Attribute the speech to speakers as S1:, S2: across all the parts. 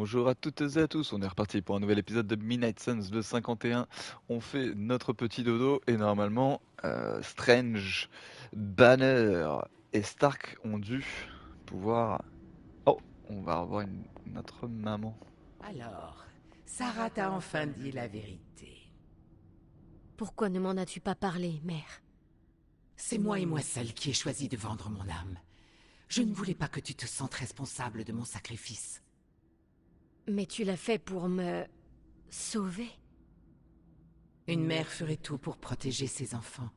S1: Bonjour à toutes et à tous, on est reparti pour un nouvel épisode de Midnight Suns de 51. On fait notre petit dodo et normalement Strange, Banner et Stark ont dû pouvoir... Oh, on va revoir notre maman.
S2: Alors, Sarah t'a enfin dit la vérité.
S3: Pourquoi ne m'en as-tu pas parlé, mère?
S2: C'est moi et moi seule qui ai choisi de vendre mon âme. Je ne voulais pas que tu te sentes responsable de mon sacrifice.
S3: Mais tu l'as fait pour me... sauver?
S2: Une mère ferait tout pour protéger ses enfants.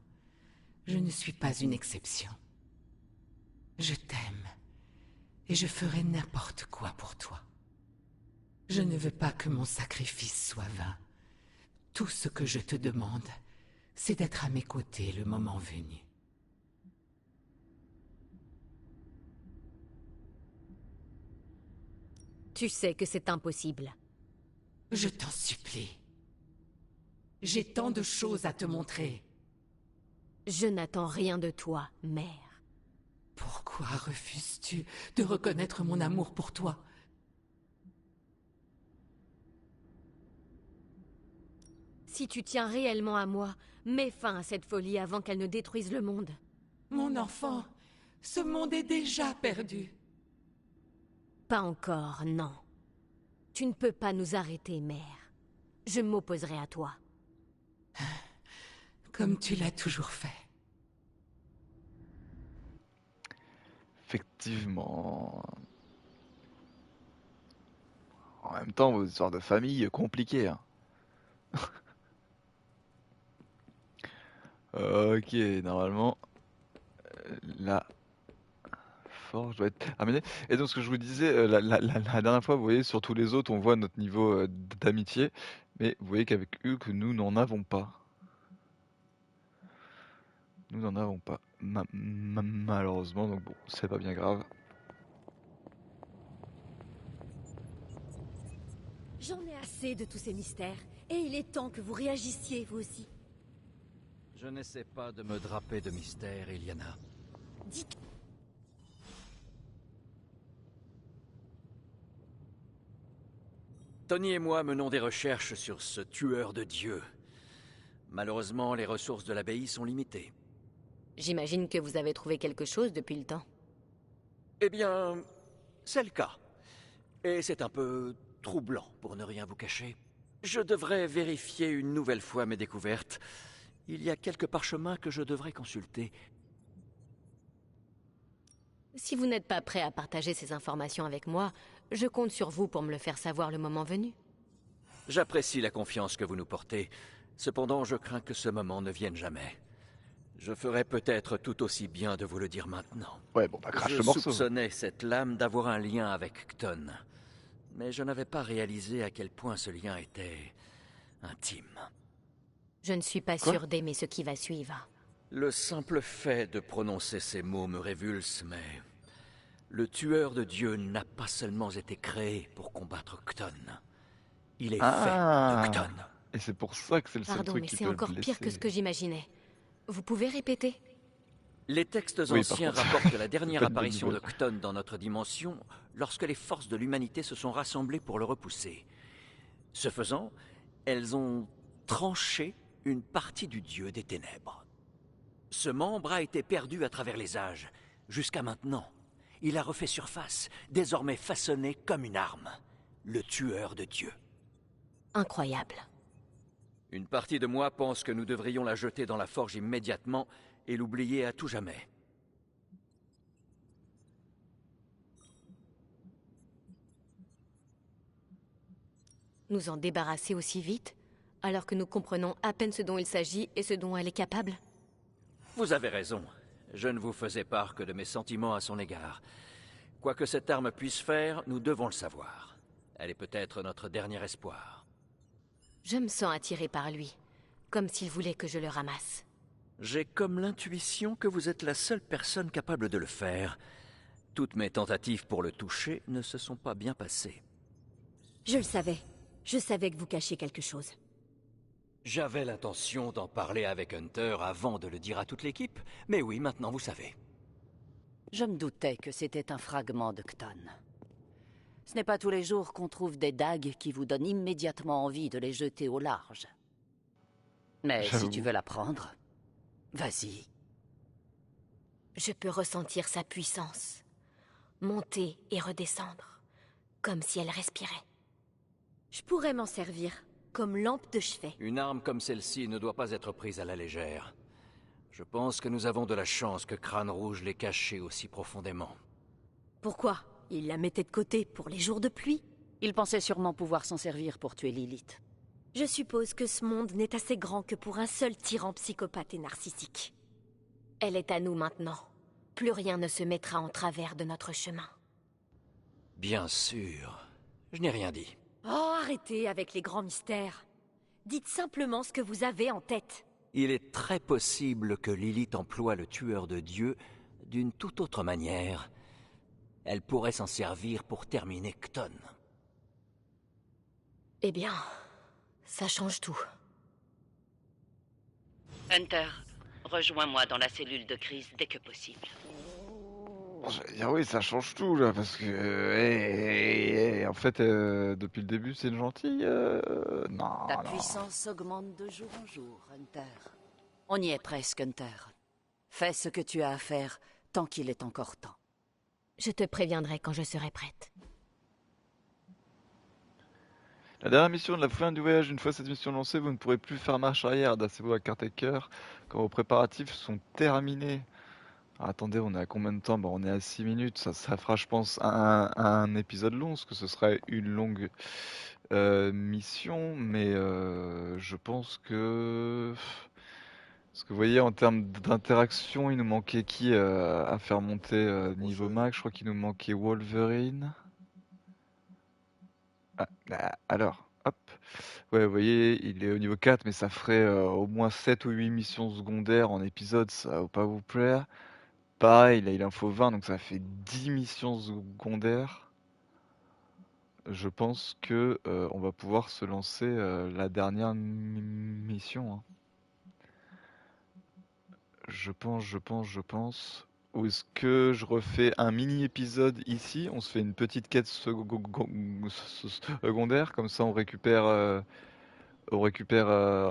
S2: Je ne suis pas une exception. Je t'aime. Et je ferai n'importe quoi pour toi. Je ne veux pas que mon sacrifice soit vain. Tout ce que je te demande, c'est d'être à mes côtés le moment venu.
S3: Tu sais que c'est impossible.
S2: Je t'en supplie. J'ai tant de choses à te montrer.
S3: Je n'attends rien de toi, mère.
S2: Pourquoi refuses-tu de reconnaître mon amour pour toi?
S3: Si tu tiens réellement à moi, mets fin à cette folie avant qu'elle ne détruise le monde.
S2: Mon enfant, ce monde est déjà perdu.
S3: Pas encore, non. Tu ne peux pas nous arrêter, mère. Je m'opposerai à toi.
S2: Comme tu l'as toujours fait.
S1: Effectivement. En même temps, vos histoires de famille compliquées. Hein. Ok, normalement, la forge doit être amenée. Et donc, ce que je vous disais, la dernière fois, vous voyez, sur tous les autres, on voit notre niveau d'amitié, mais vous voyez qu'avec eux, que nous n'en avons pas. Nous n'en avons pas, malheureusement, donc bon, c'est pas bien grave.
S4: J'en ai assez de tous ces mystères, et il est temps que vous réagissiez, vous aussi.
S5: Je n'essaie pas de me draper de mystère, Iliana.
S4: Dites...
S5: Tony et moi menons des recherches sur ce tueur de dieux. Malheureusement, les ressources de l'abbaye sont limitées.
S3: J'imagine que vous avez trouvé quelque chose depuis le temps.
S5: Eh bien, c'est le cas. Et c'est un peu troublant, pour ne rien vous cacher. Je devrais vérifier une nouvelle fois mes découvertes. Il y a quelques parchemins que je devrais consulter.
S3: Si vous n'êtes pas prêt à partager ces informations avec moi, je compte sur vous pour me le faire savoir le moment venu.
S5: J'apprécie la confiance que vous nous portez. Cependant, je crains que ce moment ne vienne jamais. Je ferais peut-être tout aussi bien de vous le dire maintenant.
S1: Ouais, bon, bah crache
S5: Je
S1: le morceau.
S5: soupçonnais cette lame d'avoir un lien avec Kton. Mais je n'avais pas réalisé à quel point ce lien était intime.
S3: Je ne suis pas
S1: Quoi
S3: sûre d'aimer ce qui va suivre.
S5: Le simple fait de prononcer ces mots me révulse, mais... Le tueur de Dieu n'a pas seulement été créé pour combattre Kton. Il est fait de Kton.
S1: Et c'est pour ça que c'est le seul
S3: Pardon,
S1: truc
S3: mais
S1: qui
S3: c'est
S1: peut le
S3: encore pire que
S1: blesser.
S3: ce que j'imaginais. Vous pouvez répéter?
S5: Les textes
S1: Oui, par
S5: anciens
S1: contre,
S5: rapportent la
S1: c'est
S5: dernière
S1: pas une bonne
S5: apparition de
S1: nouvelle.
S5: Kton dans notre dimension lorsque les forces de l'humanité se sont rassemblées pour le repousser. Ce faisant, elles ont tranché une partie du dieu des ténèbres. Ce membre a été perdu à travers les âges, jusqu'à maintenant. Il a refait surface, désormais façonné comme une arme. Le tueur de Dieu.
S3: Incroyable.
S5: Une partie de moi pense que nous devrions la jeter dans la forge immédiatement et l'oublier à tout jamais.
S3: Nous en débarrasser aussi vite, alors que nous comprenons à peine ce dont il s'agit et ce dont elle est capable?
S5: Vous avez raison. Je ne vous faisais part que de mes sentiments à son égard. Quoi que cette arme puisse faire, nous devons le savoir. Elle est peut-être notre dernier espoir.
S3: Je me sens attirée par lui, comme s'il voulait que je le ramasse.
S5: J'ai comme l'intuition que vous êtes la seule personne capable de le faire. Toutes mes tentatives pour le toucher ne se sont pas bien passées.
S4: Je le savais. Je savais que vous cachiez quelque chose.
S5: J'avais l'intention d'en parler avec Hunter avant de le dire à toute l'équipe, mais oui, maintenant vous savez.
S6: Je me doutais que c'était un fragment de Kton. Ce n'est pas tous les jours qu'on trouve des dagues qui vous donnent immédiatement envie de les jeter au large. Mais si tu
S1: J'avoue.
S6: veux la prendre, vas-y.
S3: Je peux ressentir sa puissance. Monter et redescendre. Comme si elle respirait.
S4: Je pourrais m'en servir, comme lampe de chevet.
S5: Une arme comme celle-ci ne doit pas être prise à la légère. Je pense que nous avons de la chance que Crâne Rouge l'ait cachée aussi profondément.
S4: Pourquoi? Il la mettait de côté pour les jours de pluie.
S6: Il pensait sûrement pouvoir s'en servir pour tuer Lilith.
S4: Je suppose que ce monde n'est assez grand que pour un seul tyran psychopathe et narcissique.
S3: Elle est à nous maintenant. Plus rien ne se mettra en travers de notre chemin.
S5: Bien sûr. Je n'ai rien dit.
S4: Oh, arrêtez avec les grands mystères. Dites simplement ce que vous avez en tête.
S5: Il est très possible que Lilith emploie le tueur de Dieu d'une toute autre manière. Elle pourrait s'en servir pour terminer Cton.
S3: Eh bien, ça change tout.
S6: Hunter, rejoins-moi dans la cellule de crise dès que possible.
S1: Je vais dire oui, ça change tout là, parce que en fait, depuis le début, c'est une gentille. Non,
S6: Ta
S1: non.
S6: puissance augmente de jour en jour, Hunter. On y est presque, Hunter. Fais ce que tu as à faire tant qu'il est encore temps.
S3: Je te préviendrai quand je serai prête.
S1: La dernière mission de la fin du voyage, une fois cette mission lancée, vous ne pourrez plus faire marche arrière. Adressez-vous à Caretaker quand vos préparatifs sont terminés. Alors, attendez, on est à combien de temps? On est à 6 minutes. Ça fera, je pense, un épisode long, parce que ce serait une longue mission. Mais je pense que... Parce que vous voyez, en termes d'interaction, il nous manquait qui à faire monter niveau max? Je crois qu'il nous manquait Wolverine. Alors, hop. Ouais, vous voyez, il est au niveau 4, mais ça ferait au moins 7 ou 8 missions secondaires en épisode, ça va pas vous plaire. Pareil, là, il en faut 20, donc ça fait 10 missions secondaires. Je pense que on va pouvoir se lancer la dernière mission, hein. Je pense. Ou est-ce que je refais un mini-épisode ici? On se fait une petite quête secondaire, comme ça on récupère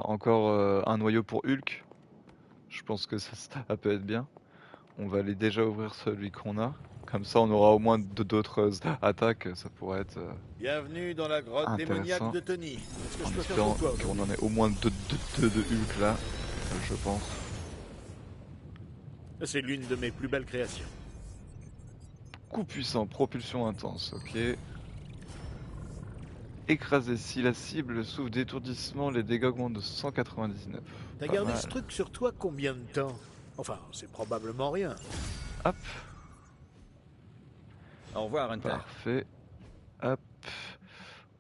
S1: encore un noyau pour Hulk. Je pense que ça peut être bien. On va aller déjà ouvrir celui qu'on a. Comme ça on aura au moins d'autres attaques, ça pourrait être
S7: Bienvenue dans la grotte
S1: intéressant.
S7: démoniaque de Tony. Qu'est-ce que
S1: En
S7: je peux faire
S1: espérant
S7: pour toi?
S1: qu'on en ait au moins deux de Hulk là, je pense.
S7: C'est l'une de mes plus belles créations.
S1: Coup puissant, propulsion intense, ok. Écraser. Si la cible souffre d'étourdissement, les dégâts augmentent de 199.
S7: T'as
S1: Pas
S7: gardé
S1: mal.
S7: ce truc sur toi combien de temps? Enfin, c'est probablement rien.
S1: Hop,
S5: Au revoir, Hunter.
S1: parfait. Hop,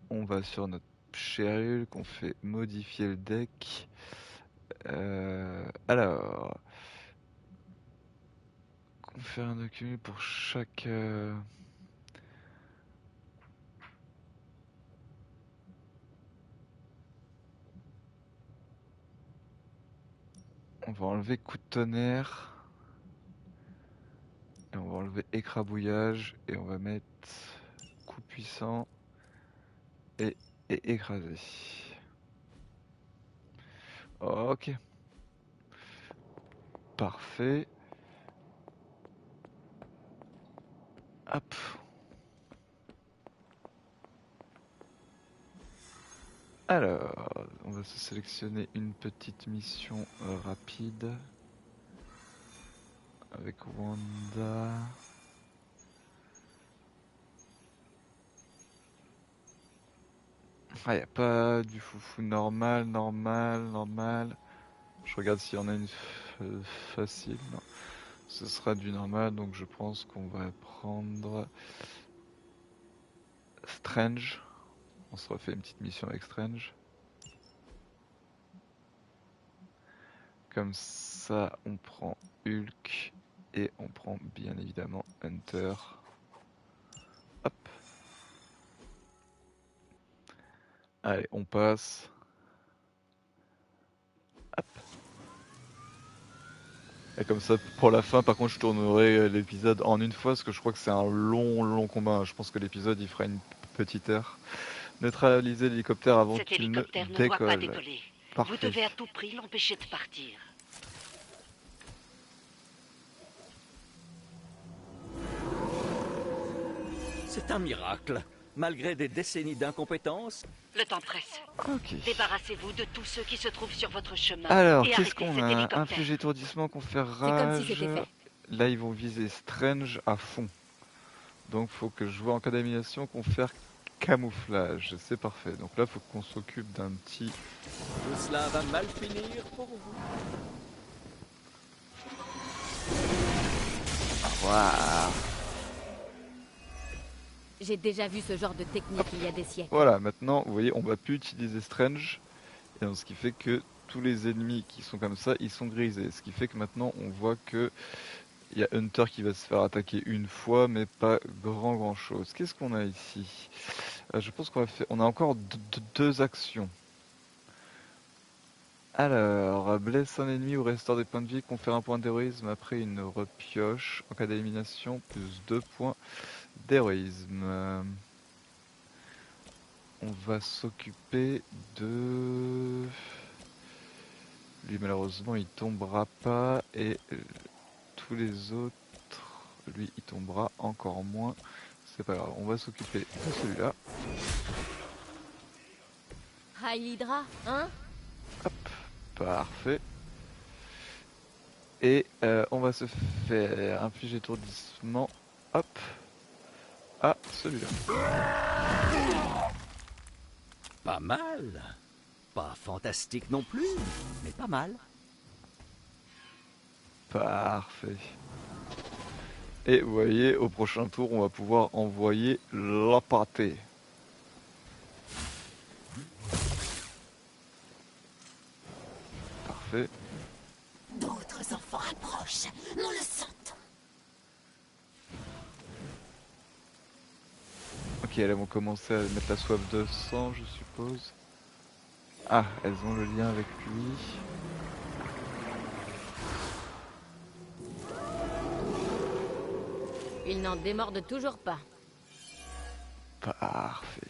S1: on va sur notre cher Hulk, on fait modifier le deck. Alors, confère un document pour chaque... On va enlever coup de tonnerre. Et on va enlever écrabouillage. Et on va mettre coup puissant. Et écraser. Ok. Parfait. Hop. Alors, on va se sélectionner une petite mission rapide. Avec Wanda. Ah, y a pas du foufou normal. Je regarde s'il y en a une facile. Non. Ce sera du normal, donc je pense qu'on va prendre Strange. On se refait une petite mission avec Strange. Comme ça, on prend Hulk et on prend bien évidemment Hunter. Hop. Allez, on passe. Hop. Et comme ça, pour la fin, par contre, je tournerai l'épisode en une fois, parce que je crois que c'est un long combat. Je pense que l'épisode, il fera une petite heure. Neutraliser l'hélicoptère avant
S6: Cet
S1: qu'il ne
S6: hélicoptère ne doit pas
S1: décolle.
S6: décoller. Vous
S1: Parfait.
S6: devez à tout prix l'empêcher de partir.
S5: C'est un miracle. Malgré des décennies d'incompétence,
S6: Le temps presse.
S1: Ok.
S6: Débarrassez-vous de tous ceux qui se trouvent sur votre chemin.
S1: Alors,
S6: et
S1: qu'est-ce
S6: arrêtez
S1: qu'on
S6: cet
S1: a?
S6: hélicoptère.
S1: Infliger étourdissement, confère
S3: C'est comme si
S1: rage.
S3: c'était fait.
S1: Là, ils vont viser Strange à fond. Donc, faut que je vois en cas d'élimination confère camouflage. C'est parfait. Donc là, faut qu'on s'occupe d'un petit.
S5: tout cela va mal finir pour vous.
S1: Waouh.
S3: J'ai déjà vu ce genre de technique il y a des siècles.
S1: Voilà, maintenant, vous voyez, on va plus utiliser Strange. Et donc, ce qui fait que tous les ennemis qui sont comme ça, ils sont grisés. Ce qui fait que maintenant, on voit que il y a Hunter qui va se faire attaquer une fois, mais pas grand chose. Qu'est-ce qu'on a ici? Je pense qu'on va faire. On a encore deux actions. Alors, blesse un ennemi ou restaure des points de vie, confère un point d'héroïsme après une repioche. En cas d'élimination, plus 2 points d'héroïsme. On va s'occuper de... Lui, malheureusement, il tombera pas. Et tous les autres, lui, il tombera encore moins. C'est pas grave, on va s'occuper de celui-là.
S3: Ah, Hydra, hein?
S1: Parfait. Et on va se faire infliger étourdissement. Hop. À celui-là.
S5: Pas mal. Pas fantastique non plus, mais pas mal.
S1: Parfait. Et vous voyez, au prochain tour, on va pouvoir envoyer la pâtée. Parfait.
S2: D'autres enfants approchent. Nous le sentons.
S1: Ok, elles vont commencer à mettre la soif de sang, je suppose. Ah, elles ont le lien avec lui.
S3: Il n'en démorde toujours pas.
S1: Parfait.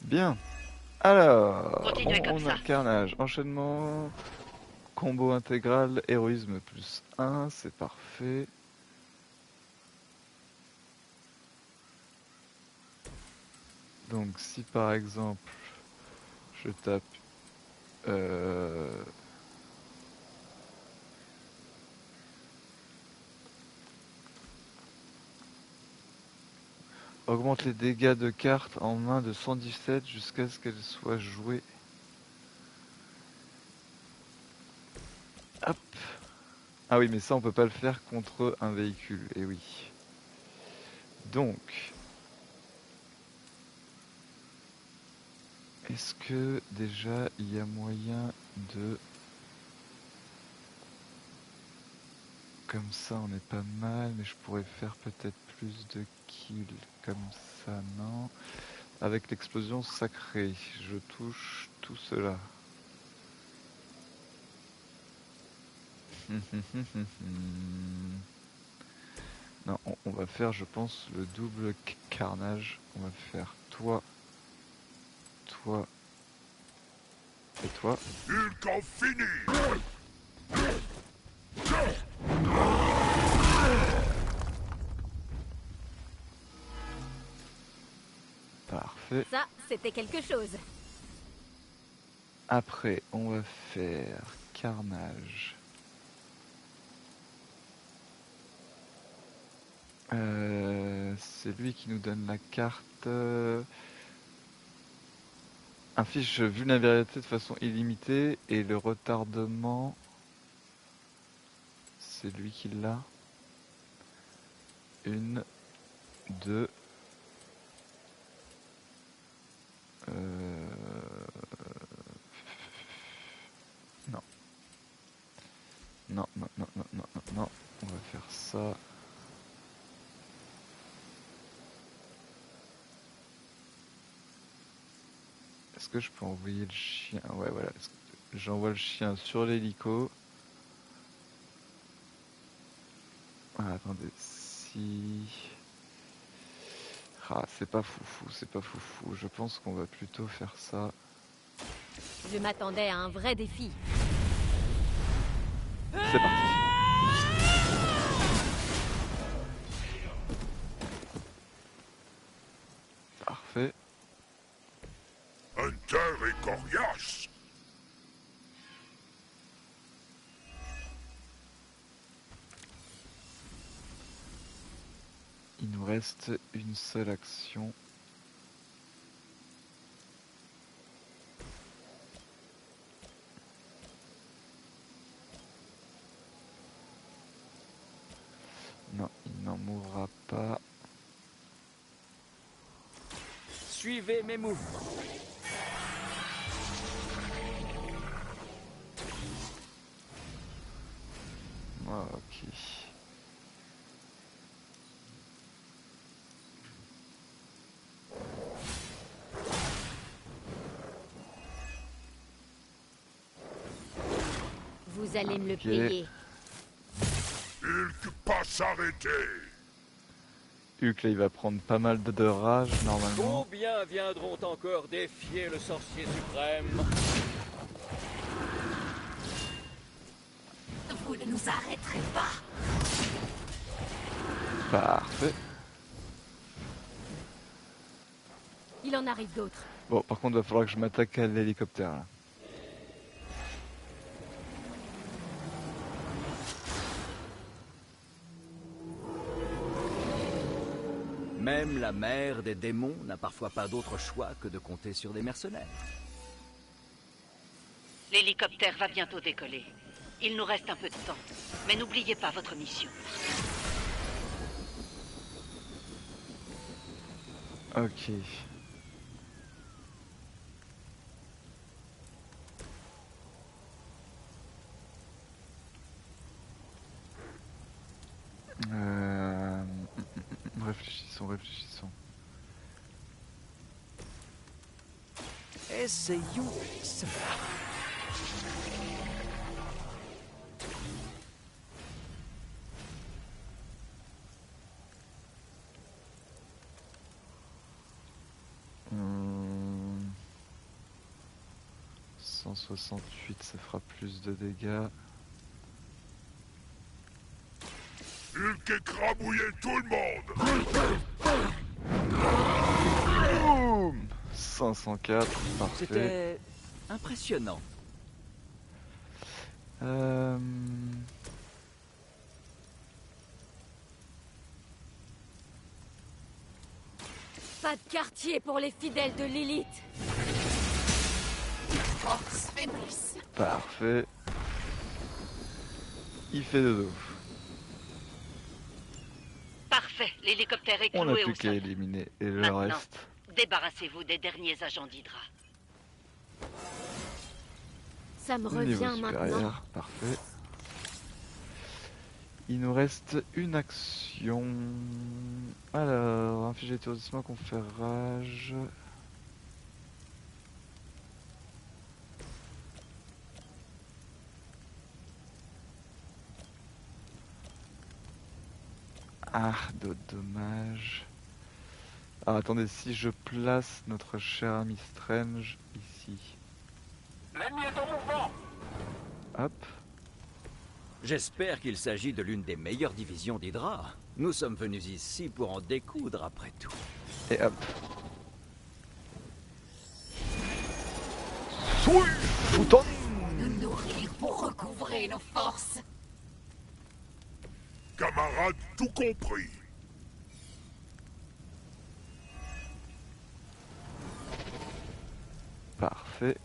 S1: Bien. Alors,
S6: Continuez comme
S1: on a
S6: ça.
S1: carnage, enchaînement, combo intégral, héroïsme plus 1, c'est parfait. Donc si par exemple je tape augmente les dégâts de cartes en main de 117 jusqu'à ce qu'elle soit jouée. Hop. Ah oui, mais ça on peut pas le faire contre un véhicule, et oui. Donc, est-ce que déjà il y a moyen de... Comme ça on est pas mal, mais je pourrais faire peut-être plus de kills comme ça, non? Avec l'explosion sacrée, je touche tout cela. Non, on va faire, je pense, le double carnage. On va faire toi, toi et toi. Parfait.
S3: Ça, c'était quelque chose.
S1: Après, on va faire carnage. C'est lui qui nous donne la carte. Inflige vulnérabilité de façon illimitée et le retardement, c'est lui qui l'a. 1, 2. Non. Non, non, non, non, non, non, non. On va faire ça. Est-ce que je peux envoyer le chien? Ouais, voilà. J'envoie le chien sur l'hélico. Ah, attendez, si... Ah, c'est pas foufou, c'est pas foufou. Je pense qu'on va plutôt faire ça.
S3: Je m'attendais à un vrai défi.
S1: C'est parti. Parfait.
S8: Hunter est coriace.
S1: Il nous reste une seule action. Non, il n'en mourra pas.
S5: Suivez mes mouvements.
S1: Ah, ok.
S3: Vous allez me le
S1: Ok.
S3: payer.
S8: Hulk pas s'arrêter.
S1: Hulk là il va prendre pas mal de rage normalement.
S5: Combien viendront encore défier le sorcier suprême?
S2: Vous ne nous arrêterez pas.
S1: Parfait.
S3: Il en arrive d'autres.
S1: Bon par contre il va falloir que je m'attaque à l'hélicoptère là.
S5: Même la mère des démons n'a parfois pas d'autre choix que de compter sur des mercenaires.
S6: L'hélicoptère va bientôt décoller. Il nous reste un peu de temps. Mais n'oubliez pas votre mission.
S1: Ok. Réfléchissons.
S5: Essayons cela.
S1: Hum, 168, ça fera plus de dégâts.
S8: Hulk écrabouillait tout le monde.
S1: Boum 504, parfait.
S5: C'était impressionnant.
S3: Pas de quartier pour les fidèles de Lilith.
S2: Force Fenris.
S1: Parfait. Il fait dodo.
S6: Parfait, l'hélicoptère est
S1: On n'a
S6: cloué
S1: plus
S6: au
S1: qu'à
S6: sol.
S1: éliminer. Et le
S6: Maintenant,
S1: reste.
S6: débarrassez-vous des derniers agents d'Hydra.
S3: Ça me
S1: Niveau
S3: revient maintenant.
S1: supérieur, parfait. Il nous reste une action. Alors, infliger étourdissement, confère rage. Ah, d'autres dommages. Ah, attendez, si je place notre cher ami Strange ici.
S5: L'ennemi est en mouvement.
S1: Hop.
S5: J'espère qu'il s'agit de l'une des meilleures divisions d'Hydra. Nous sommes venus ici pour en découdre après tout.
S1: Et hop. Bouton.
S2: Nous nourrir pour recouvrer nos forces.
S8: Camarades, tout compris.
S1: Parfait.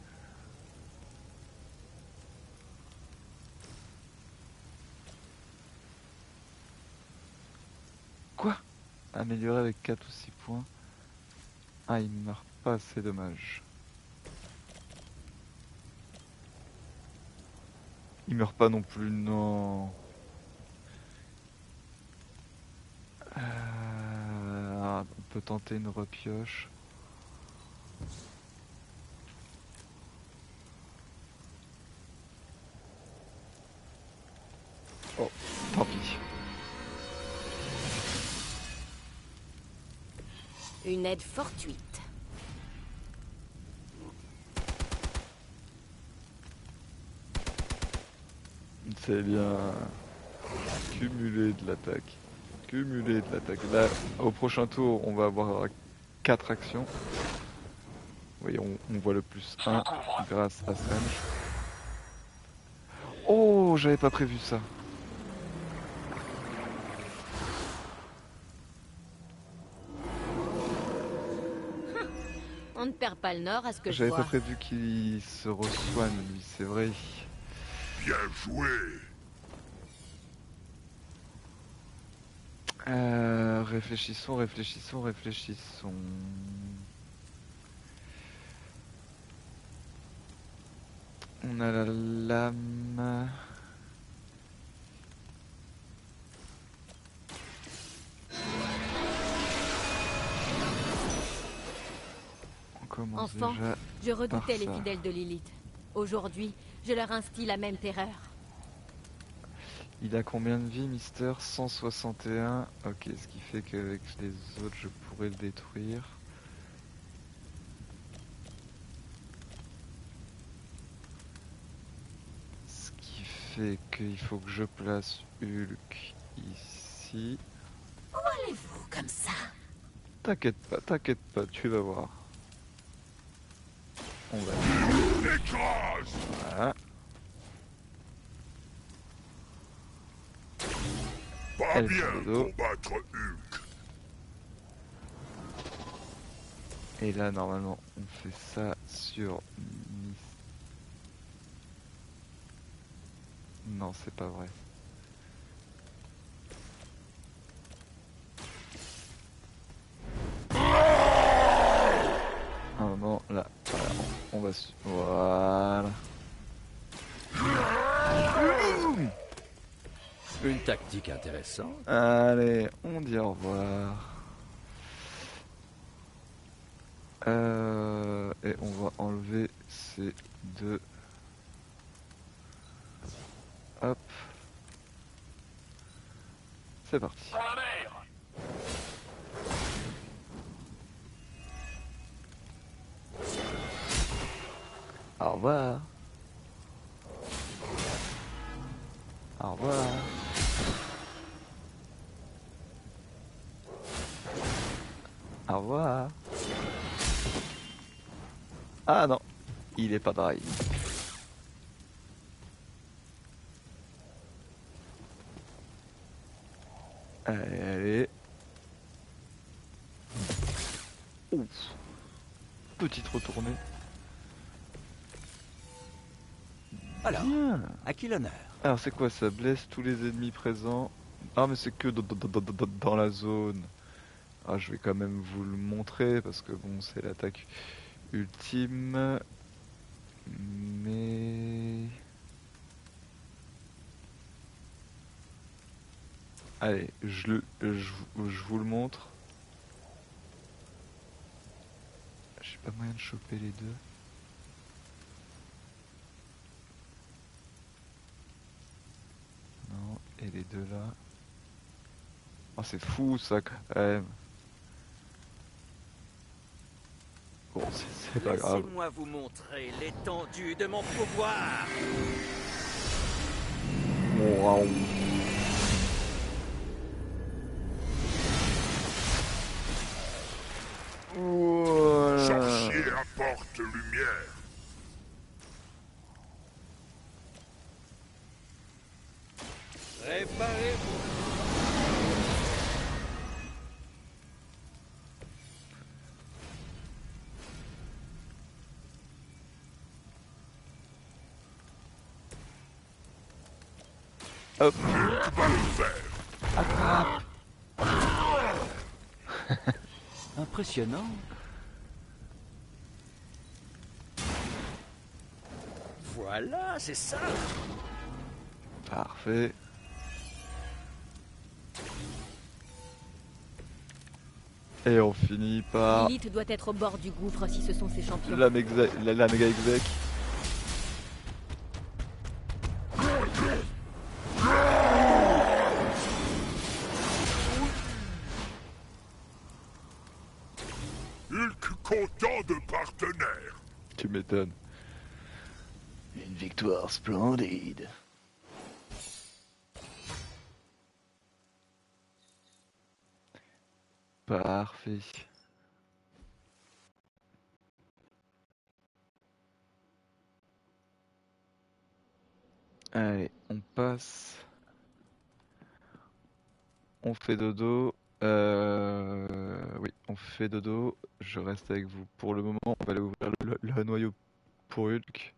S1: Quoi? Améliorer avec 4 ou 6 points. Ah, il meurt pas, c'est dommage. Il meurt pas non plus, non. On peut tenter une repioche. Oh, tant pis.
S3: Une aide fortuite.
S1: C'est bien. Cumuler de l'attaque. Cumuler de l'attaque. Là, au prochain tour, on va avoir 4 actions. Oui, on voit le plus 1 grâce à Strange. Oh, j'avais pas prévu ça.
S3: On ne perd pas le nord à ce que je
S1: J'avais
S3: vois.
S1: pas prévu qu'il se resoigne, lui, c'est vrai.
S8: Bien joué.
S1: Réfléchissons, réfléchissons, réfléchissons. On a la lame. On commence
S3: Enfant,
S1: déjà.
S3: je redoutais les
S1: ça.
S3: fidèles de Lilith. Aujourd'hui, je leur instille la même terreur.
S1: Il a combien de vie, Mister? 161. Ok, ce qui fait qu'avec les autres, je pourrais le détruire. Ce qui fait qu'il faut que je place Hulk ici.
S2: Où allez-vous comme ça?
S1: T'inquiète pas, tu vas voir. On va.
S8: Écrase.
S1: Voilà.
S8: Pas
S1: Elle
S8: bien
S1: sur le dos.
S8: combattre Hulk.
S1: Et là, normalement, on fait ça sur Miss. Non, c'est pas vrai. Un moment, là, voilà, on va... Voilà.
S5: Une tactique intéressante.
S1: Allez, on dit au revoir. Et on va enlever ces deux. Hop. C'est parti. Au revoir. Au revoir. Au revoir. Ah non, il est pas dry. Allez, allez. Ouf. Petite retournée.
S5: Alors,
S1: Bien.
S5: à qui l'honneur?
S1: Alors c'est quoi ça? Blesse tous les ennemis présents. Ah mais c'est que dans la zone. Ah je vais quand même vous le montrer parce que bon c'est l'attaque ultime. Mais... Allez, je vous le montre. J'ai pas moyen de choper les deux. Non, et les deux là. Oh c'est fou ça quand même. Bon c'est pas grave.
S5: Laissez-moi vous montrer l'étendue de mon pouvoir.
S1: Wow. Voilà.
S8: Sorcier apporte lumière.
S5: Préparez-vous.
S1: Hop.
S8: Hulk va le faire.
S5: Impressionnant. Voilà, c'est ça.
S1: Parfait. Et on finit par
S3: Lilith doit être au bord du gouffre si ce sont ses champions.
S1: la méga exec.
S8: qu'autant de partenaires.
S1: Tu m'étonnes. Une victoire splendide. Parfait. Allez, on passe. On fait dodo. Oui, on fait dodo. Je reste avec vous pour le moment. On va aller ouvrir le noyau pour Hulk.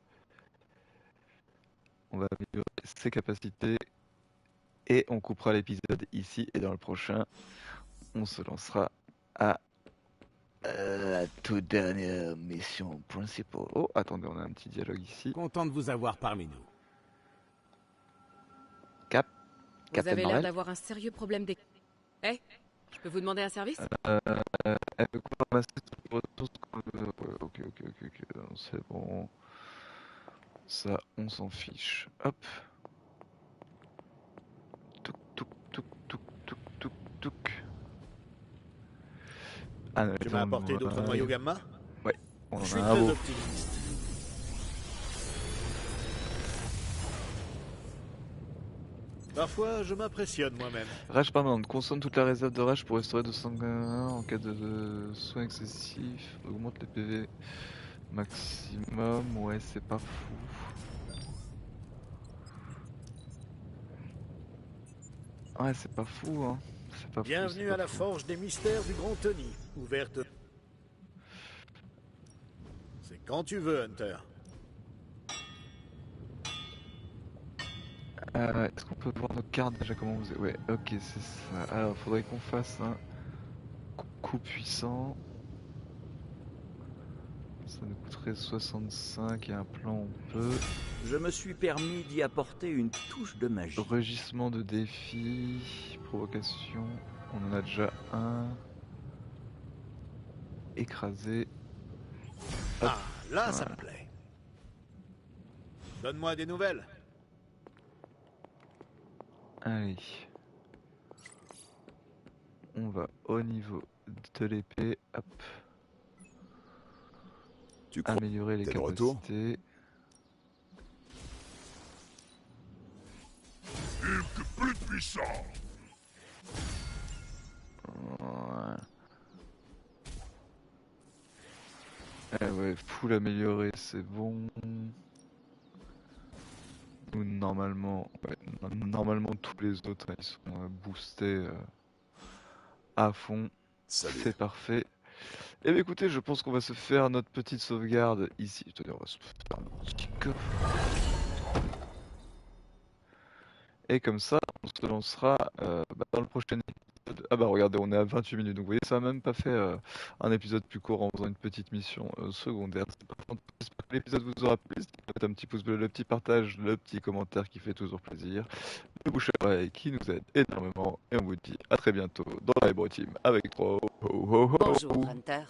S1: On va améliorer ses capacités. Et on coupera l'épisode ici. Et dans le prochain, on se lancera à la toute dernière mission principale. Oh, attendez, on a un petit dialogue ici.
S9: Content de vous avoir parmi nous.
S1: Cap.
S10: Vous
S1: Captain
S10: avez l'air
S1: Marvel.
S10: d'avoir un sérieux problème d'éc... Eh, je peux vous demander un service?
S1: Elle veut quoi ramasser sur tout ce qu'on veut. Ouais, ok, non, c'est bon. Ça, on s'en fiche. Hop. Touk, touk, touk, touk, touk, touk, touk. Ah,
S7: Tu m'as apporté d'autres noyaux gamma?
S1: Ouais, on en
S7: Je suis
S1: a un
S7: très
S1: beau.
S7: optimiste. Parfois, je m'impressionne moi-même.
S1: Rage permanente. Consomme toute la réserve de rage pour restaurer 201 en cas de soins excessifs. Augmente les PV maximum. Ouais, c'est pas fou. Ouais, c'est pas fou, hein. C'est pas fou,
S7: Bienvenue
S1: c'est
S7: à
S1: pas
S7: la
S1: fou.
S7: forge des mystères du Grand Tony, ouverte. C'est quand tu veux, Hunter.
S1: Est-ce qu'on peut voir nos cartes déjà comment vous... Ouais, ok, c'est ça. Alors, faudrait qu'on fasse un coup puissant. Ça nous coûterait 65 et un plan on peut.
S5: Je me suis permis d'y apporter une touche de magie.
S1: Rugissement de défi, provocation, on en a déjà un. Écrasé. Hop.
S7: Ah, là, ça me plaît. Donne-moi des nouvelles.
S1: Allez. On va au niveau de l'épée. Hop.
S8: Tu crois
S1: Améliorer les
S8: t'es de retour?
S1: capacités.
S8: Hulk plus puissant.
S1: Ouais. Ah ouais, full amélioré, c'est bon. Nous, normalement, ouais, normalement tous les autres ils sont boostés à fond.
S8: Salut.
S1: C'est parfait. Et bien écoutez, je pense qu'on va se faire notre petite sauvegarde ici. Attendez, on va se faire un petit coffre. Et comme ça, on se lancera dans le prochain épisode. Ah bah regardez, on est à 28 minutes. Donc vous voyez, ça n'a même pas fait un épisode plus court en faisant une petite mission secondaire. C'est pas grave. J'espère que l'épisode vous aura plu. N'hésitez pas à mettre un petit pouce bleu, le petit partage, le petit commentaire qui fait toujours plaisir. Le bouche à oreille qui nous aide énormément. Et on vous dit à très bientôt dans la Hybrid Team avec 3.
S6: Bonjour, Hunter.